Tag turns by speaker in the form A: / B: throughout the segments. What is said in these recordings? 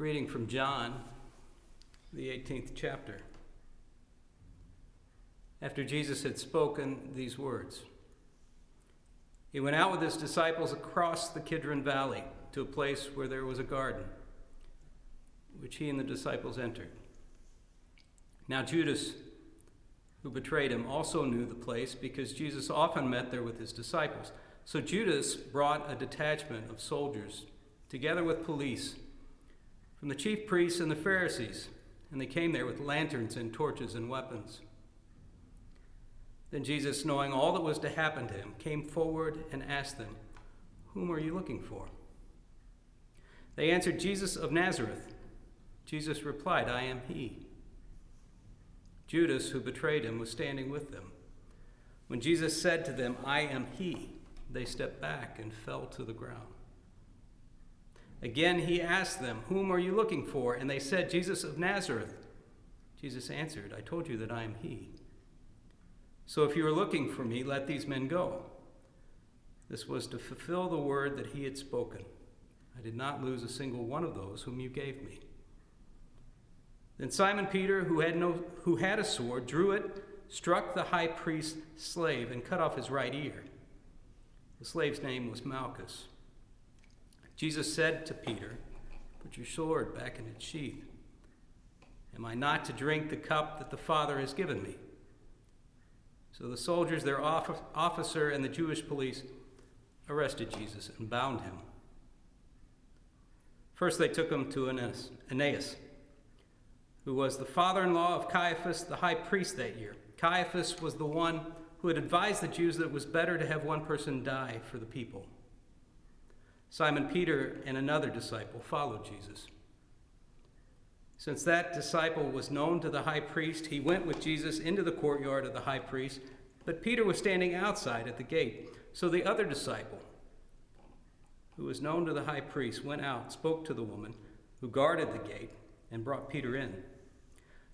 A: Reading from John, the 18th chapter. After Jesus had spoken these words, he went out with his disciples across the Kidron Valley to a place where there was a garden, which he and the disciples entered. Now Judas, who betrayed him, also knew the place because Jesus often met there with his disciples. So Judas brought a detachment of soldiers, together with police, from the chief priests and the Pharisees, and they came there with lanterns and torches and weapons. Then Jesus, knowing all that was to happen to him, came forward and asked them, "Whom are you looking for?" They answered, "Jesus of Nazareth." Jesus replied, "I am he." Judas, who betrayed him, was standing with them. When Jesus said to them, "I am he," they stepped back and fell to the ground. Again he asked them, "Whom are you looking for?" And they said, "Jesus of Nazareth." Jesus answered, "I told you that I am he. So if you are looking for me, let these men go." This was to fulfill the word that he had spoken. "I did not lose a single one of those whom you gave me." Then Simon Peter, who had a sword, drew it, struck the high priest's slave, and cut off his right ear. The slave's name was Malchus. Jesus said to Peter, "Put your sword back in its sheath. Am I not to drink the cup that the Father has given me?" So the soldiers, their officer, and the Jewish police arrested Jesus and bound him. First they took him to Annas, who was the father-in-law of Caiaphas, the high priest that year. Caiaphas was the one who had advised the Jews that it was better to have one person die for the people. Simon Peter and another disciple followed Jesus. Since that disciple was known to the high priest, he went with Jesus into the courtyard of the high priest, but Peter was standing outside at the gate. So the other disciple, who was known to the high priest, went out, spoke to the woman who guarded the gate, and brought Peter in.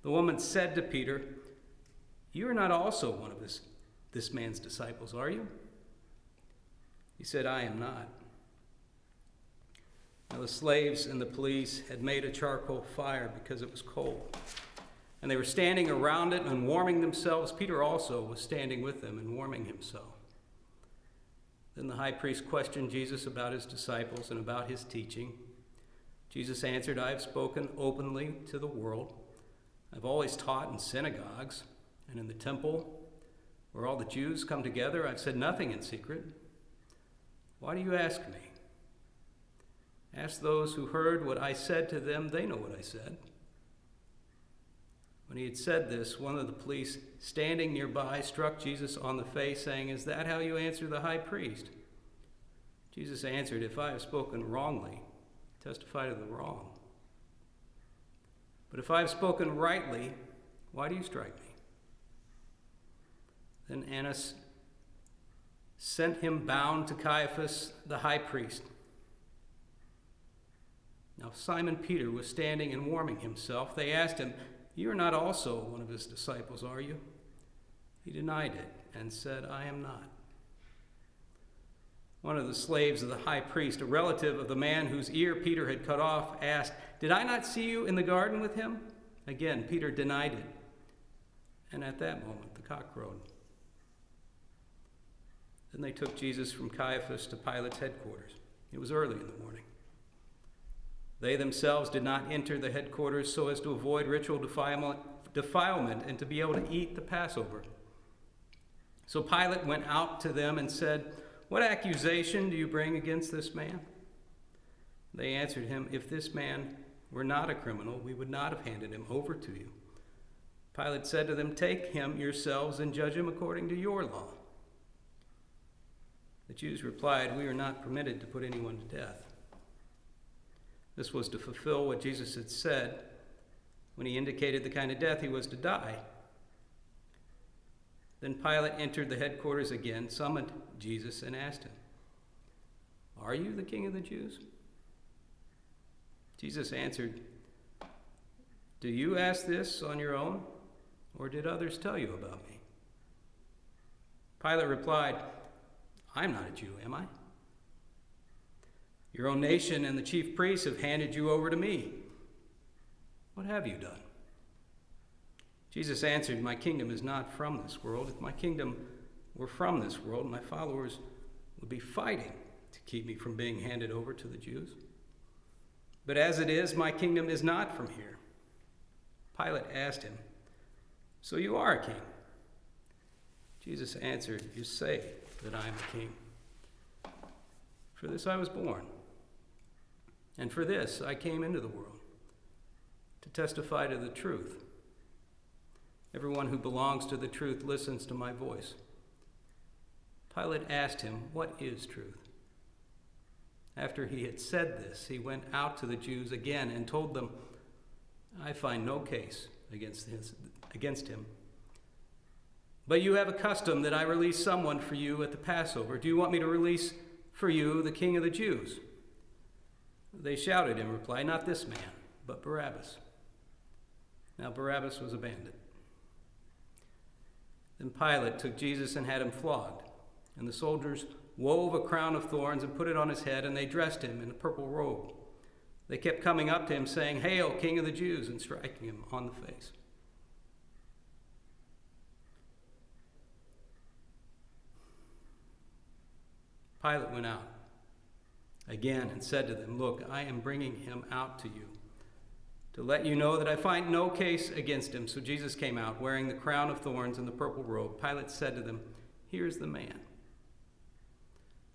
A: The woman said to Peter, "You are not also one of this man's disciples, are you?" He said, "I am not." Now the slaves and the police had made a charcoal fire because it was cold, and they were standing around it and warming themselves. Peter also was standing with them and warming himself. Then the high priest questioned Jesus about his disciples and about his teaching. Jesus answered, "I have spoken openly to the world. I've always taught in synagogues and in the temple where all the Jews come together. I've said nothing in secret. Why do you ask me? Ask those who heard what I said to them. They know what I said." When he had said this, one of the police standing nearby struck Jesus on the face, saying, "Is that how you answer the high priest?" Jesus answered, "If I have spoken wrongly, testify to the wrong. But if I have spoken rightly, why do you strike me?" Then Annas sent him bound to Caiaphas, the high priest. Now Simon Peter was standing and warming himself. They asked him, "You are not also one of his disciples, are you?" He denied it and said, "I am not." One of the slaves of the high priest, a relative of the man whose ear Peter had cut off, asked, "Did I not see you in the garden with him?" Again, Peter denied it. And at that moment, the cock crowed. Then they took Jesus from Caiaphas to Pilate's headquarters. It was early in the morning. They themselves did not enter the headquarters so as to avoid ritual defilement and to be able to eat the Passover. So Pilate went out to them and said, "What accusation do you bring against this man?" They answered him, "If this man were not a criminal, we would not have handed him over to you." Pilate said to them, "Take him yourselves and judge him according to your law." The Jews replied, "We are not permitted to put anyone to death." This was to fulfill what Jesus had said when he indicated the kind of death he was to die. Then Pilate entered the headquarters again, summoned Jesus, and asked him, "Are you the king of the Jews?" Jesus answered, "Do you ask this on your own, or did others tell you about me?" Pilate replied, "I'm not a Jew, am I? Your own nation and the chief priests have handed you over to me. What have you done?" Jesus answered, "My kingdom is not from this world. If my kingdom were from this world, my followers would be fighting to keep me from being handed over to the Jews. But as it is, my kingdom is not from here." Pilate asked him, "So you are a king?" Jesus answered, "You say that I am a king. For this I was born, and for this I came into the world, to testify to the truth. Everyone who belongs to the truth listens to my voice." Pilate asked him, "What is truth?" After he had said this, he went out to the Jews again and told them, "I find no case against him. But you have a custom that I release someone for you at the Passover. Do you want me to release for you the King of the Jews?" They shouted in reply, "Not this man, but Barabbas." Now Barabbas was a bandit. Then Pilate took Jesus and had him flogged, and the soldiers wove a crown of thorns and put it on his head, and they dressed him in a purple robe. They kept coming up to him, saying, "Hail, King of the Jews," and striking him on the face. Pilate went out again and said to them, "Look, I am bringing him out to you, to let you know that I find no case against him." So Jesus came out, wearing the crown of thorns and the purple robe. Pilate said to them, "Here is the man."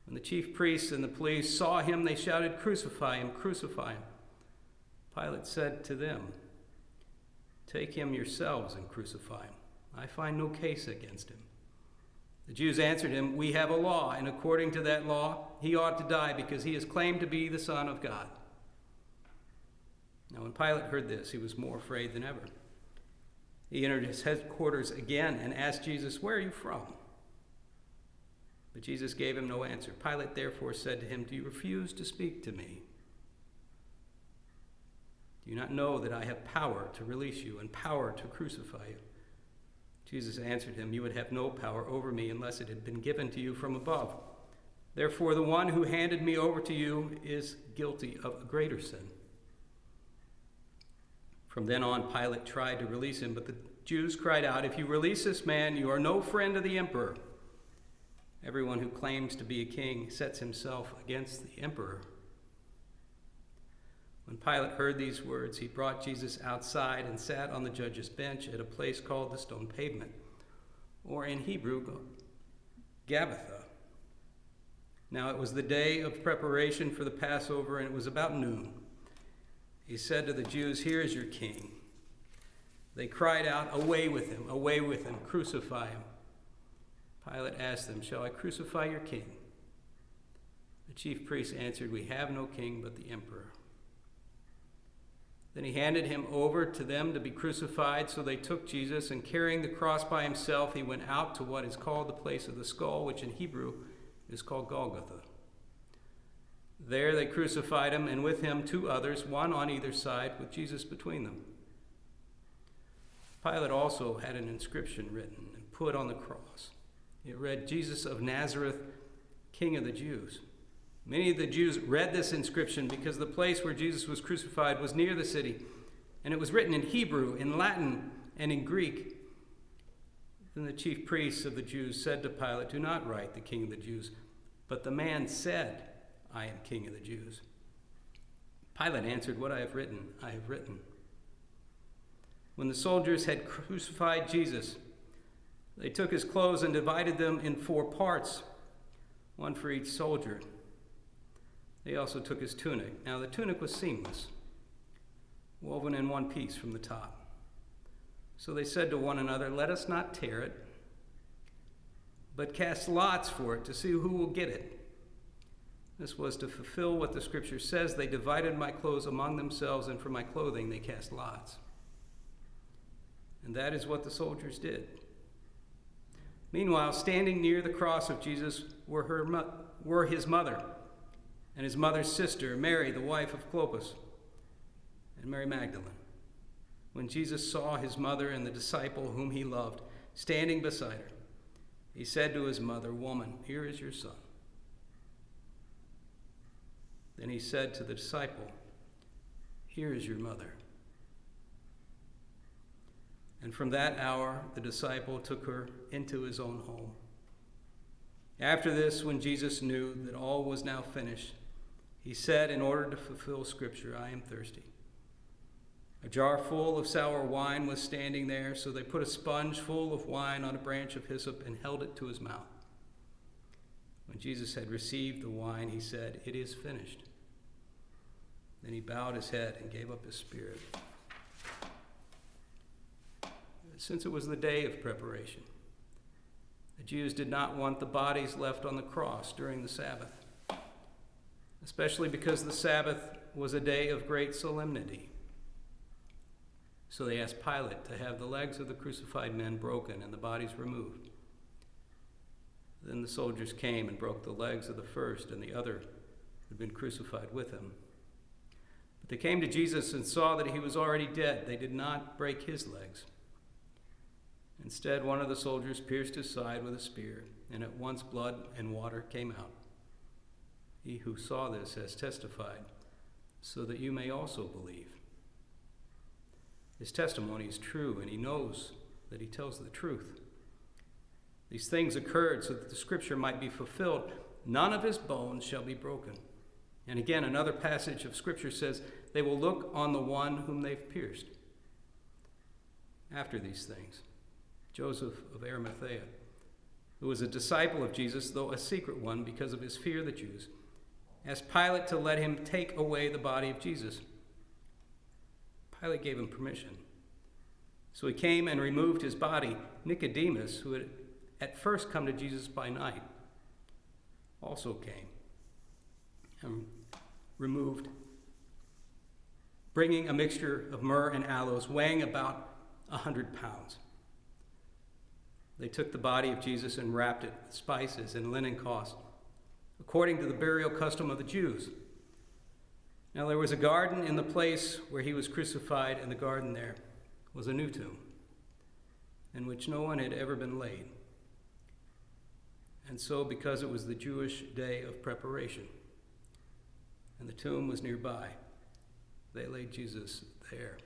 A: When the chief priests and the police saw him, they shouted, "Crucify him, crucify him." Pilate said to them, "Take him yourselves and crucify him. I find no case against him." The Jews answered him, "We have a law, and according to that law, he ought to die because he has claimed to be the Son of God." Now when Pilate heard this, he was more afraid than ever. He entered his headquarters again and asked Jesus, "Where are you from?" But Jesus gave him no answer. Pilate therefore said to him, "Do you refuse to speak to me? Do you not know that I have power to release you and power to crucify you?" Jesus answered him, "You would have no power over me unless it had been given to you from above. Therefore, the one who handed me over to you is guilty of a greater sin." From then on, Pilate tried to release him, but the Jews cried out, "If you release this man, you are no friend of the emperor. Everyone who claims to be a king sets himself against the emperor." When Pilate heard these words, he brought Jesus outside and sat on the judge's bench at a place called the Stone Pavement, or in Hebrew, Gabbatha. Now it was the day of preparation for the Passover, and it was about noon. He said to the Jews, "Here is your king." They cried out, away with him, crucify him." Pilate asked them, "Shall I crucify your king?" The chief priests answered, "We have no king but the emperor." Then he handed him over to them to be crucified. So they took Jesus, and carrying the cross by himself, he went out to what is called the place of the skull, which in Hebrew is called Golgotha. There they crucified him, and with him 2 others, one on either side, with Jesus between them. Pilate also had an inscription written and put on the cross. It read, "Jesus of Nazareth, King of the Jews." Many of the Jews read this inscription because the place where Jesus was crucified was near the city, and it was written in Hebrew, in Latin, and in Greek. Then the chief priests of the Jews said to Pilate, "Do not write the King of the Jews." But the man said, "I am King of the Jews." Pilate answered, "What I have written, I have written." When the soldiers had crucified Jesus, they took his clothes and divided them in 4 parts, one for each soldier. They also took his tunic. Now the tunic was seamless, woven in one piece from the top. So they said to one another, "Let us not tear it, but cast lots for it to see who will get it." This was to fulfill what the scripture says, "They divided my clothes among themselves, and for my clothing they cast lots." And that is what the soldiers did. Meanwhile, standing near the cross of Jesus were his mother and his mother's sister, Mary, the wife of Clopas, and Mary Magdalene. When Jesus saw his mother and the disciple whom he loved standing beside her, he said to his mother, "Woman, here is your son." Then he said to the disciple, "Here is your mother." And from that hour, the disciple took her into his own home. After this, when Jesus knew that all was now finished, he said, in order to fulfill Scripture, I am thirsty. A jar full of sour wine was standing there, so they put a sponge full of wine on a branch of hyssop and held it to his mouth. When Jesus had received the wine, he said, it is finished. Then he bowed his head and gave up his spirit. Since it was the day of preparation, the Jews did not want the bodies left on the cross during the Sabbath, especially because the Sabbath was a day of great solemnity. So they asked Pilate to have the legs of the crucified men broken and the bodies removed. Then the soldiers came and broke the legs of the first and the other who had been crucified with him. But they came to Jesus and saw that he was already dead. They did not break his legs. Instead, one of the soldiers pierced his side with a spear, and at once blood and water came out. He who saw this has testified, so that you may also believe. His testimony is true, and he knows that he tells the truth. These things occurred so that the scripture might be fulfilled. None of his bones shall be broken. And again, another passage of scripture says, they will look on the one whom they've pierced. After these things, Joseph of Arimathea, who was a disciple of Jesus, though a secret one because of his fear of the Jews, asked Pilate to let him take away the body of Jesus. Pilate gave him permission. So he came and removed his body. Nicodemus, who had at first come to Jesus by night, also came and removed, bringing a mixture of myrrh and aloes, weighing about 100 pounds. They took the body of Jesus and wrapped it with spices and linen cloths, according to the burial custom of the Jews. Now there was a garden in the place where he was crucified, and the garden there was a new tomb, in which no one had ever been laid. And so, because it was the Jewish day of preparation, and the tomb was nearby, they laid Jesus there.